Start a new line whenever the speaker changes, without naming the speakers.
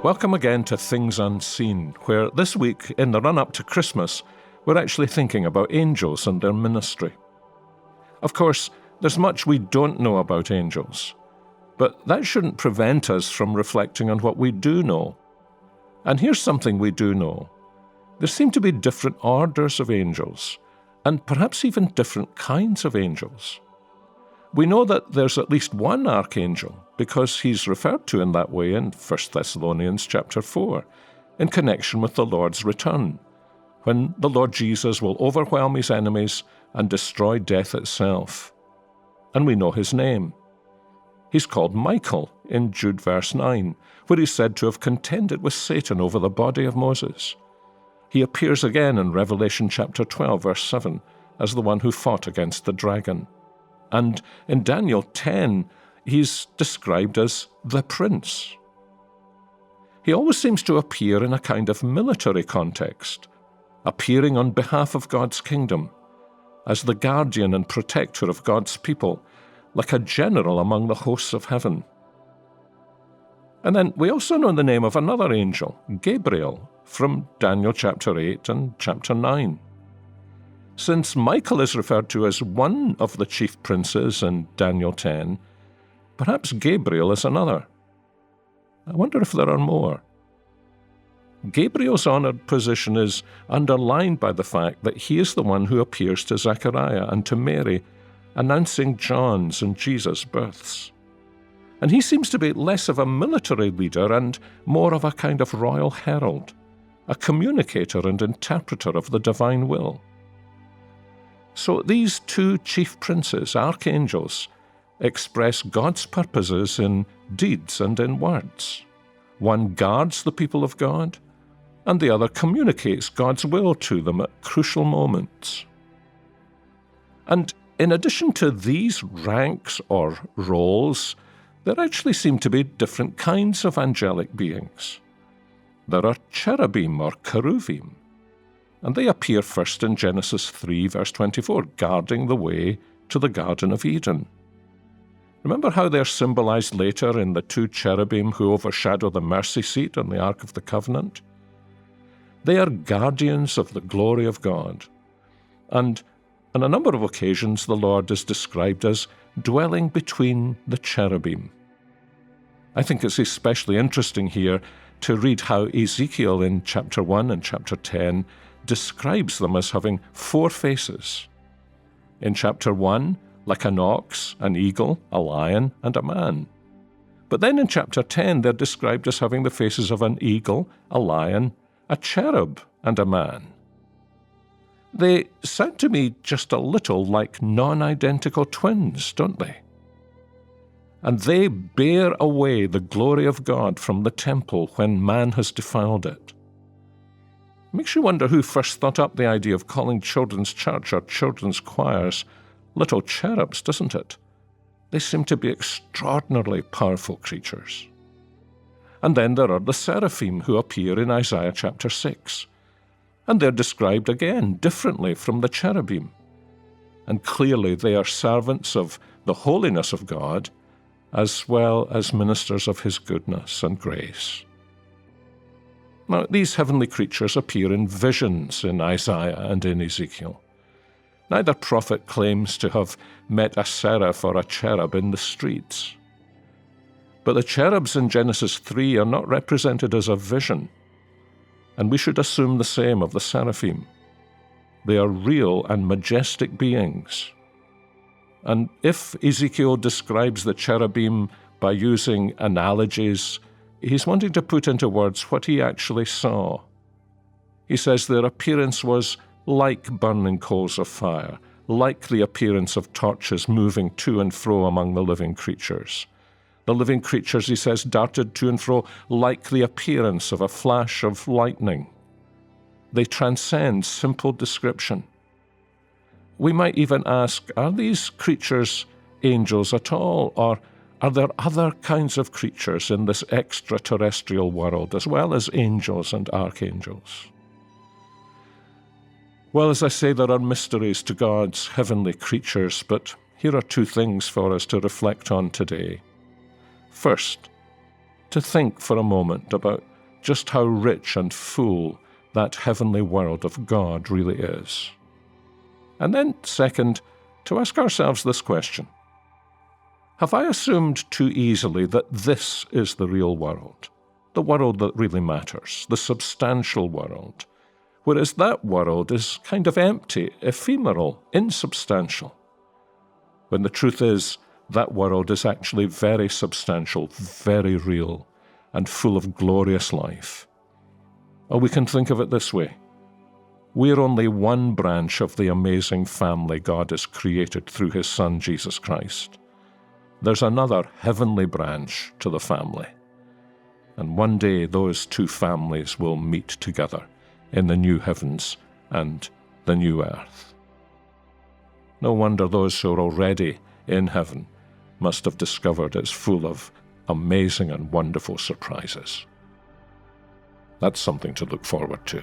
Welcome again to Things Unseen, where this week, in the run-up to Christmas, we're actually thinking about angels and their ministry. Of course, there's much we don't know about angels, but that shouldn't prevent us from reflecting on what we do know. And here's something we do know. There seem to be different orders of angels, and perhaps even different kinds of angels. We know that there's at least one archangel, because he's referred to in that way in 1 Thessalonians chapter 4, in connection with the Lord's return, when the Lord Jesus will overwhelm his enemies and destroy death itself. And we know his name. He's called Michael in Jude verse 9, where he's said to have contended with Satan over the body of Moses. He appears again in Revelation chapter 12 verse 7 as the one who fought against the dragon. And in Daniel 10, he's described as the prince. He always seems to appear in a kind of military context, appearing on behalf of God's kingdom, as the guardian and protector of God's people, like a general among the hosts of heaven. And then we also know the name of another angel, Gabriel, from Daniel chapter 8 and chapter 9. Since Michael is referred to as one of the chief princes in Daniel 10, perhaps Gabriel is another. I wonder if there are more. Gabriel's honored position is underlined by the fact that he is the one who appears to Zechariah and to Mary, announcing John's and Jesus' births. And he seems to be less of a military leader and more of a kind of royal herald, a communicator and interpreter of the divine will. So these two chief princes, archangels, express God's purposes in deeds and in words. One guards the people of God, and the other communicates God's will to them at crucial moments. And in addition to these ranks or roles, there actually seem to be different kinds of angelic beings. There are cherubim or cherubim, and they appear first in Genesis 3 verse 24, guarding the way to the Garden of Eden. Remember how they're symbolized later in the two cherubim who overshadow the mercy seat on the Ark of the Covenant? They are guardians of the glory of God, and on a number of occasions the Lord is described as dwelling between the cherubim. I think it's especially interesting here to read how Ezekiel in chapter 1 and chapter 10 describes them as having four faces. In chapter 1, like an ox, an eagle, a lion, and a man. But then in chapter 10, they're described as having the faces of an eagle, a lion, a cherub, and a man. They sound to me just a little like non-identical twins, don't they? And they bear away the glory of God from the temple when man has defiled it. Makes you wonder who first thought up the idea of calling children's church or children's choirs little cherubs, doesn't it? They seem to be extraordinarily powerful creatures. And then there are the Seraphim who appear in Isaiah chapter 6. And they're described again differently from the cherubim. And clearly they are servants of the holiness of God, as well as ministers of his goodness and grace. Now, these heavenly creatures appear in visions in Isaiah and in Ezekiel. Neither prophet claims to have met a seraph or a cherub in the streets. But the cherubs in Genesis 3 are not represented as a vision, and we should assume the same of the seraphim. They are real and majestic beings. And if Ezekiel describes the cherubim by using analogies, he's wanting to put into words what he actually saw. He says their appearance was like burning coals of fire, like the appearance of torches moving to and fro among the living creatures. The living creatures, he says, darted to and fro like the appearance of a flash of lightning. They transcend simple description. We might even ask, are these creatures angels at all, or are there other kinds of creatures in this extraterrestrial world, as well as angels and archangels? Well, as I say, there are mysteries to God's heavenly creatures, but here are two things for us to reflect on today. First, to think for a moment about just how rich and full that heavenly world of God really is. And then, second, to ask ourselves this question: have I assumed too easily that this is the real world, the world that really matters, the substantial world, whereas that world is kind of empty, ephemeral, insubstantial? When the truth is, that world is actually very substantial, very real, and full of glorious life. Or we can think of it this way: we're only one branch of the amazing family God has created through His Son, Jesus Christ. There's another heavenly branch to the family. And one day those two families will meet together in the new heavens and the new earth. No wonder those who are already in heaven must have discovered it's full of amazing and wonderful surprises. That's something to look forward to.